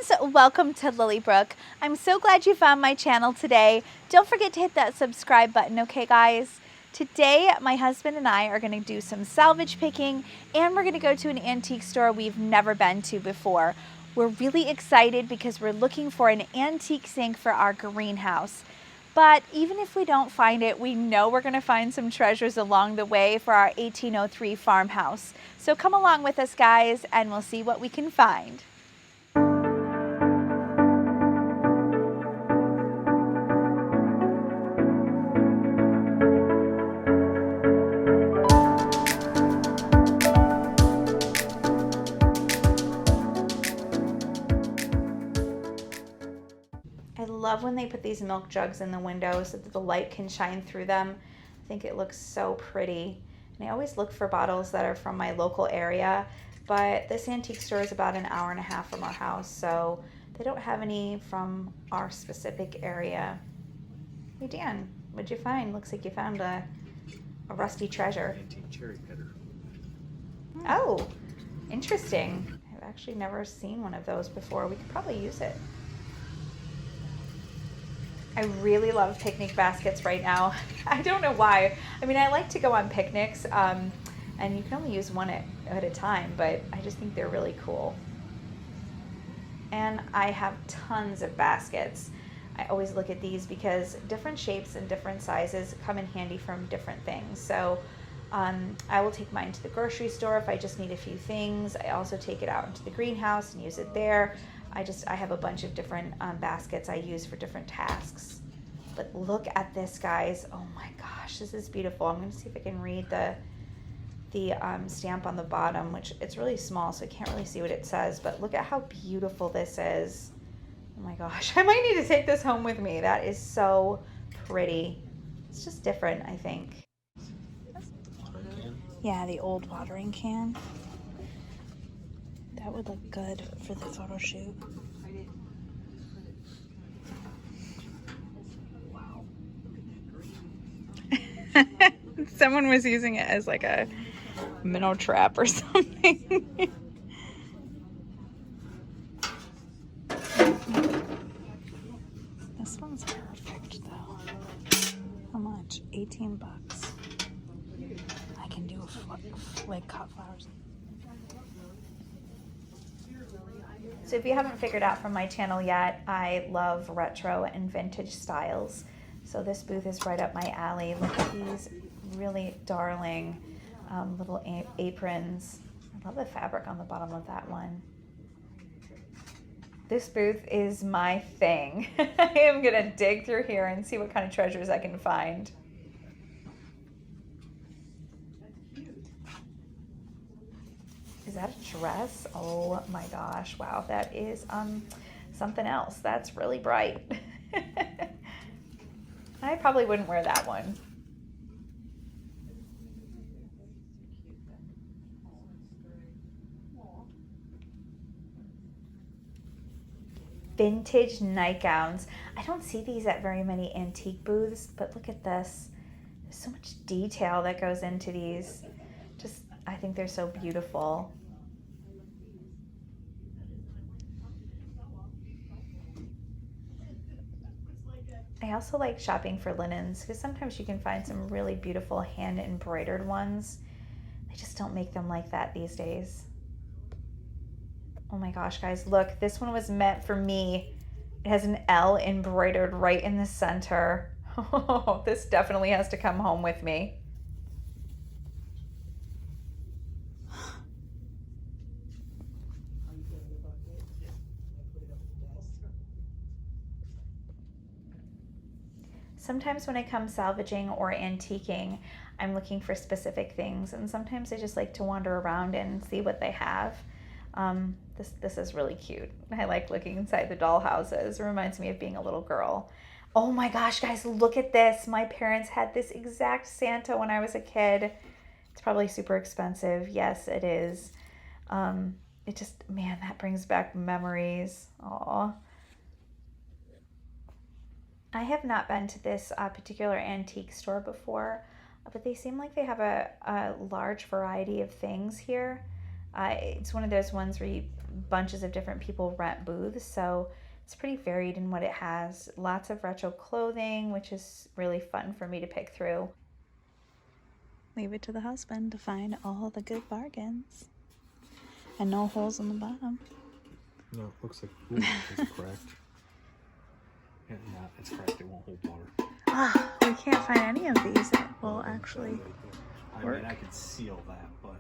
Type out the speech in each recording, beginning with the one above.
friends, welcome to Lily Brook. I'm so glad you found my channel today. Don't forget to hit that subscribe button, okay guys? Today, my husband and I are going to do some salvage picking, and we're going to go to an antique store we've never been to before. We're really excited because we're looking for an antique sink for our greenhouse. But even if we don't find it, we know we're going to find some treasures along the way for our 1803 farmhouse. So come along with us, guys, and we'll see what we can find. I love when they put these milk jugs in the window so that the light can shine through them. I think it looks so pretty. And I always look for bottles that are from my local area, but this antique store is about an hour and a half from our house, so they don't have any from our specific area. Hey Dan, what'd you find? Looks like you found a rusty treasure. Antique cherry pitter. Oh, interesting. I've actually never seen one of those before. We could probably use it. I really love picnic baskets right now. I don't know why. I mean, I like to go on picnics, and you can only use one at a time, but I just think they're really cool. And I have tons of baskets. I always look at these because different shapes and different sizes come in handy from different things. So I will take mine to the grocery store if I just need a few things. I also take it out into the greenhouse and use it there. I have a bunch of different baskets I use for different tasks. But look at this, guys. Oh my gosh, this is beautiful. I'm going to see if I can read the stamp on the bottom, which it's really small, so I can't really see what it says. But look at how beautiful this is. Oh my gosh, I might need to take this home with me. That is so pretty. It's just different, I think. Yeah, the old watering can. That would look good for the photo shoot. Someone was using it as like a minnow trap or something. This one's perfect though. How much? 18 bucks. I can do like cut flowers. So if you haven't figured out from my channel yet, I love retro and vintage styles. So this booth is right up my alley. Look at these really darling little aprons. I love the fabric on the bottom of that one. This booth is my thing. I am gonna dig through here and see what kind of treasures I can find. Is that a dress? Oh my gosh, wow, that is something else. That's really bright. I probably wouldn't wear that one. Vintage nightgowns. I don't see these at very many antique booths, but look at this. There's so much detail that goes into these. I think they're so beautiful. I also like shopping for linens because sometimes you can find some really beautiful hand embroidered ones. They just don't make them like that these days. Oh my gosh, guys, look, this one was meant for me. It has an L embroidered right in the center. Oh, this definitely has to come home with me. Sometimes when I come salvaging or antiquing, I'm looking for specific things, and sometimes I just like to wander around and see what they have. This is really cute. I like looking inside the doll houses. It reminds me of being a little girl. Oh my gosh, guys, look at this. My parents had this exact Santa when I was a kid. It's probably super expensive. Yes, it is. It just, man, that brings back memories. Aw. I have not been to this particular antique store before, but they seem like they have a large variety of things here. It's one of those ones where you bunches of different people rent booths, so it's pretty varied in what it has. Lots of retro clothing, which is really fun for me to pick through. Leave it to the husband to find all the good bargains. And no holes in the bottom. No, it looks like it's cracked. Yeah, no, it's cracked. It won't hold water. Ah, we can't find any of these that will actually work. I mean, I could seal that, but...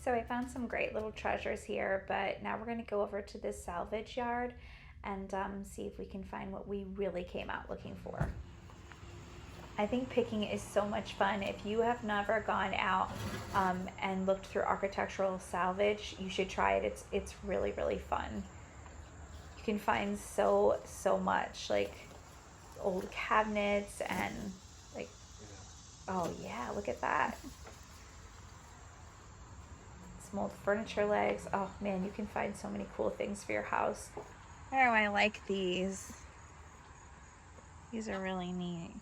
So I found some great little treasures here, but now we're going to go over to this salvage yard and see if we can find what we really came out looking for. I think picking is so much fun. If you have never gone out and looked through architectural salvage, you should try it. It's really, really fun. You can find so much, like old cabinets and like, oh yeah, look at that. Some old furniture legs. Oh man, you can find so many cool things for your house. Oh, I like these. These are really neat.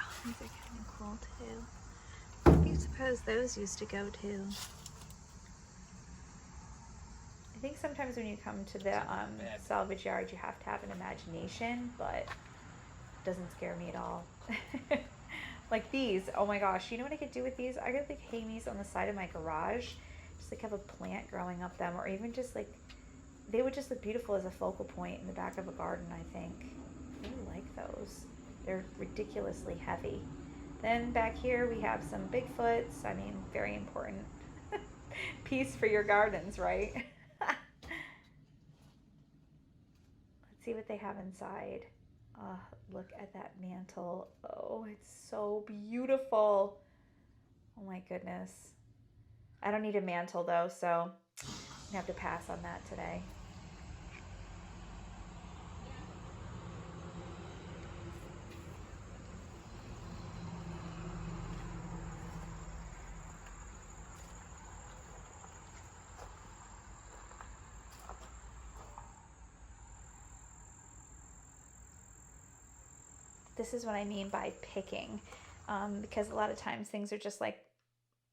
Oh, these are kind of cool too. Where do you suppose those used to go to? I think sometimes when you come to the salvage yard, you have to have an imagination, but it doesn't scare me at all. Like these, oh my gosh, you know what I could do with these? I could like hang these on the side of my garage, just like have a plant growing up them, or even just like, they would just look beautiful as a focal point in the back of a garden, I think. I really like those. They're ridiculously heavy. Then back here we have some Bigfoots. I mean, very important piece for your gardens, right? Let's see what they have inside. Oh, look at that mantle. Oh, it's so beautiful. Oh my goodness. I don't need a mantle though, so I'm gonna have to pass on that today. This is what I mean by picking, because a lot of times things are just like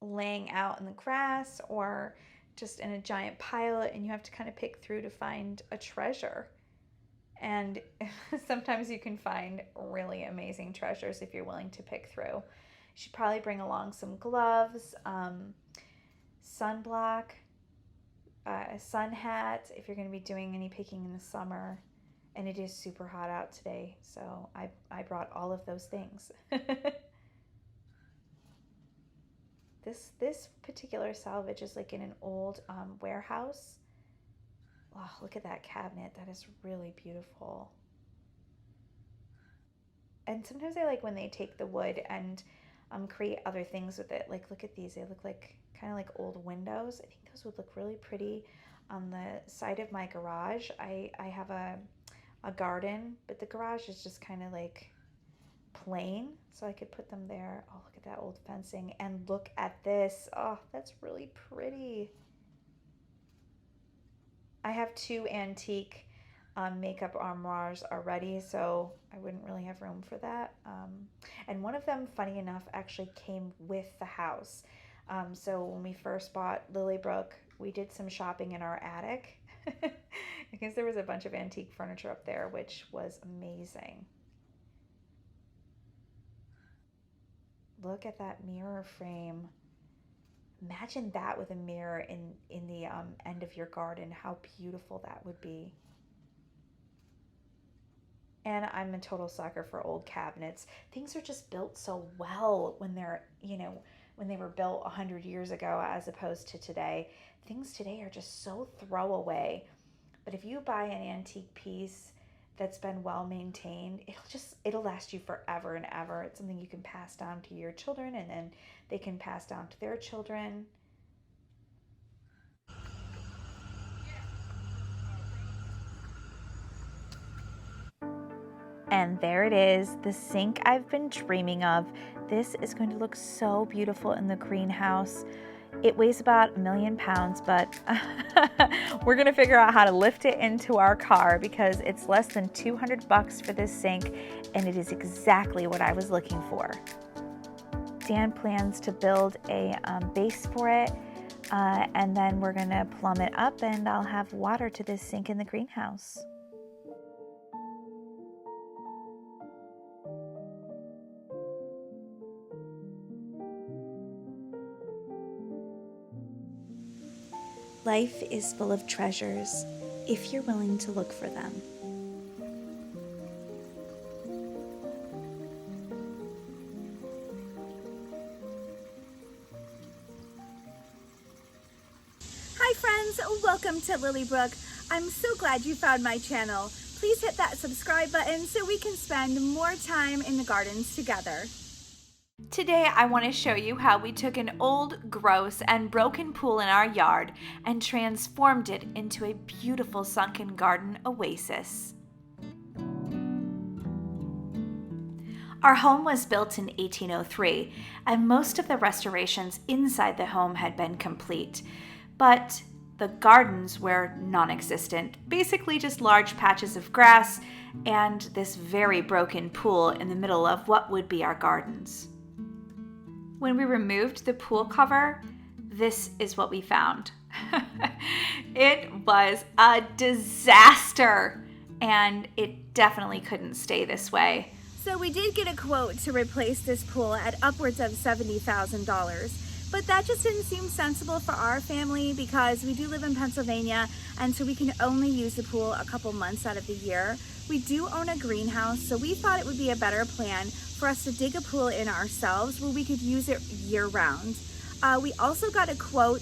laying out in the grass or just in a giant pile, and you have to kind of pick through to find a treasure. And sometimes you can find really amazing treasures if you're willing to pick through. You should probably bring along some gloves, sunblock, a sun hat if you're going to be doing any picking in the summer. And it is super hot out today, so I brought all of those things. This particular salvage is like in an old warehouse. Wow, look at that cabinet. That is really beautiful. And sometimes I like when they take the wood and create other things with it. Like look at these. They look like kind of like old windows. I think those would look really pretty on the side of my garage. I have a garden, but the garage is just kind of like plain, so I could put them there. Oh, look at that old fencing, and look at this. Oh, that's really pretty. I have two antique makeup armoires already, so I wouldn't really have room for that. And one of them, funny enough, actually came with the house. So when we first bought Lily Brook, we did some shopping in our attic because there was a bunch of antique furniture up there, which was amazing. Look at that mirror frame. Imagine that with a mirror in the end of your garden. How beautiful that would be. And I'm a total sucker for old cabinets. Things are just built so well when they're, when they were built 100 years ago as opposed to today. Things today are just so throwaway. But if you buy an antique piece that's been well maintained, it'll last you forever and ever. It's something you can pass down to your children, and then they can pass down to their children. And there it is, the sink I've been dreaming of. This is going to look so beautiful in the greenhouse. It weighs about 1,000,000 pounds, but we're gonna figure out how to lift it into our car because it's less than $200 for this sink, and it is exactly what I was looking for. Dan plans to build a base for it, and then we're gonna plumb it up, and I'll have water to this sink in the greenhouse. Life is full of treasures if you're willing to look for them. Hi friends, welcome to Lily Brook. I'm so glad you found my channel. Please hit that subscribe button so we can spend more time in the gardens together. Today I want to show you how we took an old, gross, and broken pool in our yard and transformed it into a beautiful sunken garden oasis. Our home was built in 1803, and most of the restorations inside the home had been complete, but the gardens were non-existent, basically just large patches of grass and this very broken pool in the middle of what would be our gardens. When we removed the pool cover, this is what we found. It was a disaster, and it definitely couldn't stay this way. So we did get a quote to replace this pool at upwards of $70,000, but that just didn't seem sensible for our family because we do live in Pennsylvania, and so we can only use the pool a couple months out of the year. We do own a greenhouse, so we thought it would be a better plan for us to dig a pool in ourselves where we could use it year-round. We also got a quote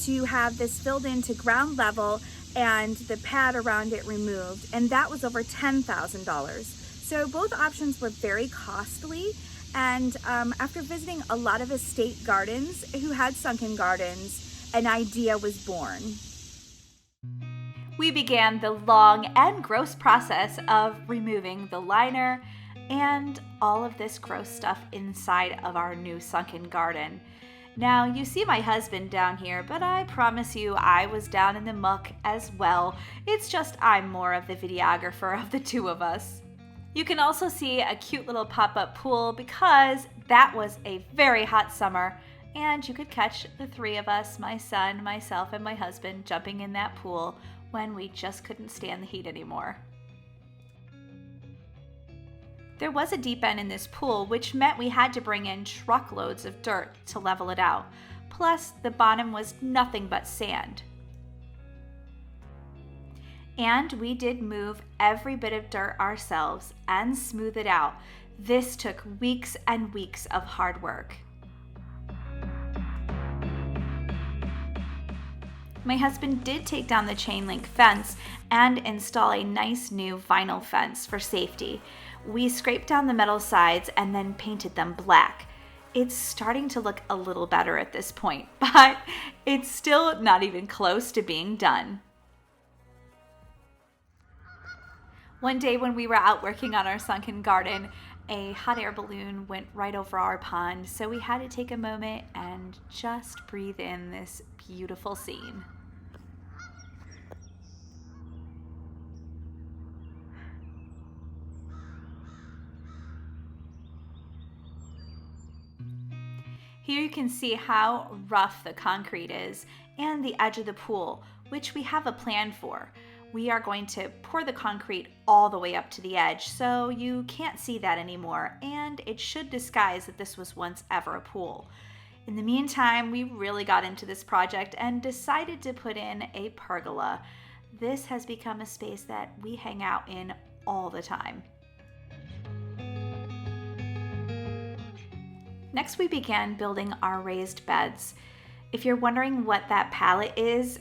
to have this filled into ground level and the pad around it removed, and that was over $10,000. So both options were very costly, and after visiting a lot of estate gardens who had sunken gardens, an idea was born. We began the long and gross process of removing the liner and all of this gross stuff inside of our new sunken garden. Now, you see my husband down here, but I promise you I was down in the muck as well. It's just I'm more of the videographer of the two of us. You can also see a cute little pop-up pool because that was a very hot summer, and you could catch the three of us, my son, myself, and my husband, jumping in that pool when we just couldn't stand the heat anymore. There was a deep end in this pool, which meant we had to bring in truckloads of dirt to level it out. Plus, the bottom was nothing but sand. And we did move every bit of dirt ourselves and smooth it out. This took weeks and weeks of hard work. My husband did take down the chain link fence and install a nice new vinyl fence for safety. We scraped down the metal sides and then painted them black. It's starting to look a little better at this point, but it's still not even close to being done. One day when we were out working on our sunken garden, a hot air balloon went right over our pond, so we had to take a moment and just breathe in this beautiful scene. Here you can see how rough the concrete is and the edge of the pool, which we have a plan for. We are going to pour the concrete all the way up to the edge, so you can't see that anymore, and it should disguise that this was once ever a pool. In the meantime, we really got into this project and decided to put in a pergola. This has become a space that we hang out in all the time. Next, we began building our raised beds. If you're wondering what that pallet is,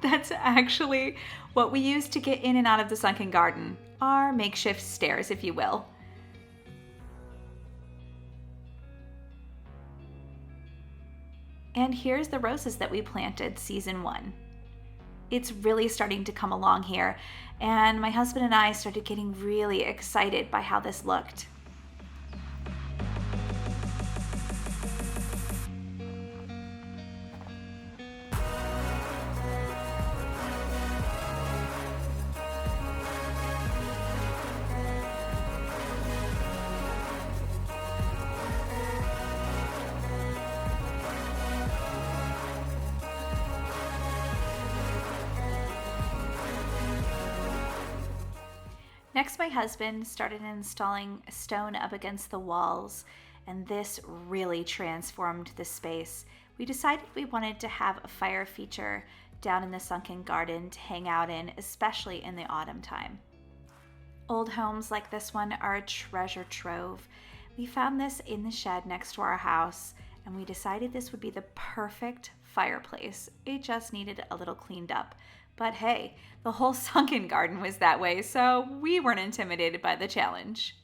that's actually what we use to get in and out of the sunken garden. Our makeshift stairs, if you will. And here's the roses that we planted season 1. It's really starting to come along here, and my husband and I started getting really excited by how this looked. Next, my husband started installing stone up against the walls, and this really transformed the space. We decided we wanted to have a fire feature down in the sunken garden to hang out in, especially in the autumn time. Old homes like this one are a treasure trove. We found this in the shed next to our house, and we decided this would be the perfect fireplace. It just needed a little cleaned up. But hey, the whole sunken garden was that way, so we weren't intimidated by the challenge.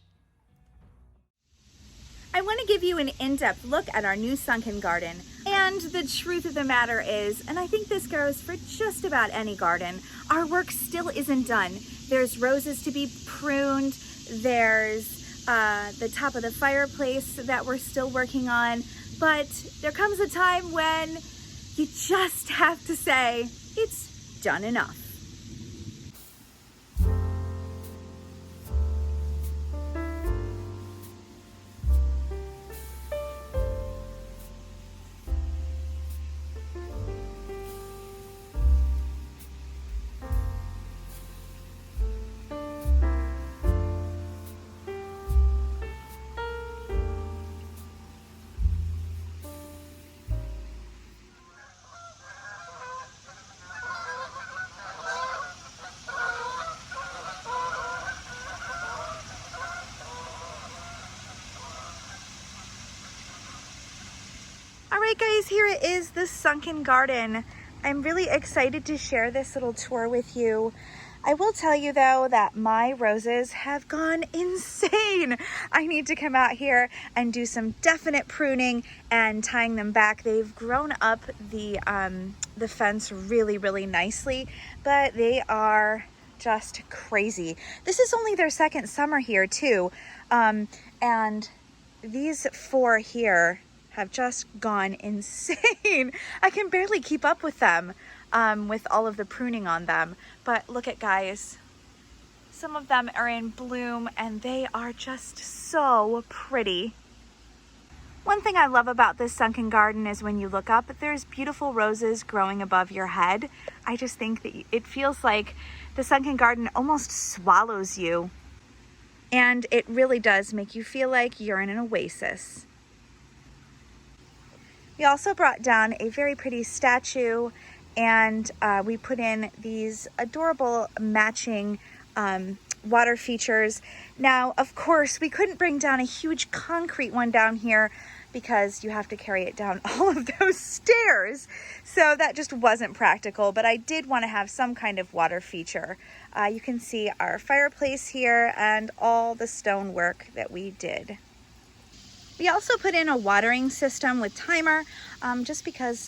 I want to give you an in-depth look at our new sunken garden. And the truth of the matter is, and I think this goes for just about any garden, our work still isn't done. There's roses to be pruned, there's the top of the fireplace that we're still working on, but there comes a time when you just have to say, it's done enough. All right guys, here it is, the sunken garden. I'm really excited to share this little tour with you. I will tell you though that my roses have gone insane. I need to come out here and do some definite pruning and tying them back. They've grown up the fence really, really nicely, but they are just crazy. This is only their second summer here too. And these 4 here have just gone insane. I can barely keep up with them with all of the pruning on them. But look at guys, some of them are in bloom and they are just so pretty. One thing I love about this sunken garden is when you look up, there's beautiful roses growing above your head. I just think that it feels like the sunken garden almost swallows you. And it really does make you feel like you're in an oasis. We also brought down a very pretty statue, and we put in these adorable matching water features. Now, of course, we couldn't bring down a huge concrete one down here because you have to carry it down all of those stairs. So that just wasn't practical, but I did want to have some kind of water feature. You can see our fireplace here and all the stonework that we did. We also put in a watering system with timer, just because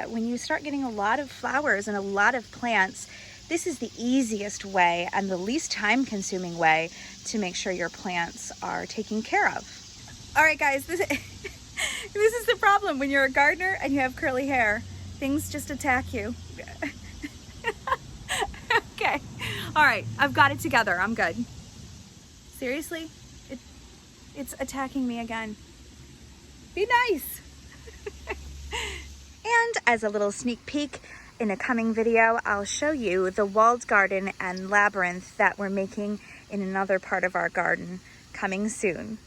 when you start getting a lot of flowers and a lot of plants, this is the easiest way and the least time-consuming way to make sure your plants are taken care of. All right, guys, this is the problem when you're a gardener and you have curly hair. Things just attack you. Okay, all right, I've got it together. I'm good. Seriously, it's attacking me again. Be nice. And as a little sneak peek, in a coming video, I'll show you the walled garden and labyrinth that we're making in another part of our garden, coming soon.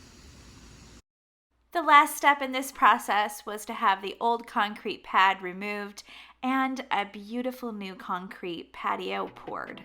The last step in this process was to have the old concrete pad removed and a beautiful new concrete patio poured.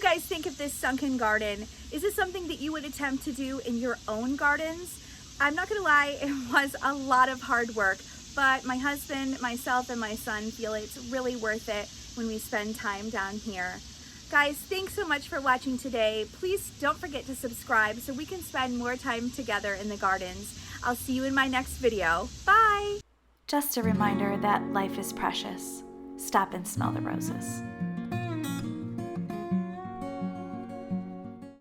you guys think of this sunken garden? Is this something that you would attempt to do in your own gardens? I'm not gonna lie, it was a lot of hard work, but my husband, myself, and my son feel it's really worth it when we spend time down here. Guys, thanks so much for watching today. Please don't forget to subscribe so we can spend more time together in the gardens. I'll see you in my next video. Bye! Just a reminder that life is precious. Stop and smell the roses.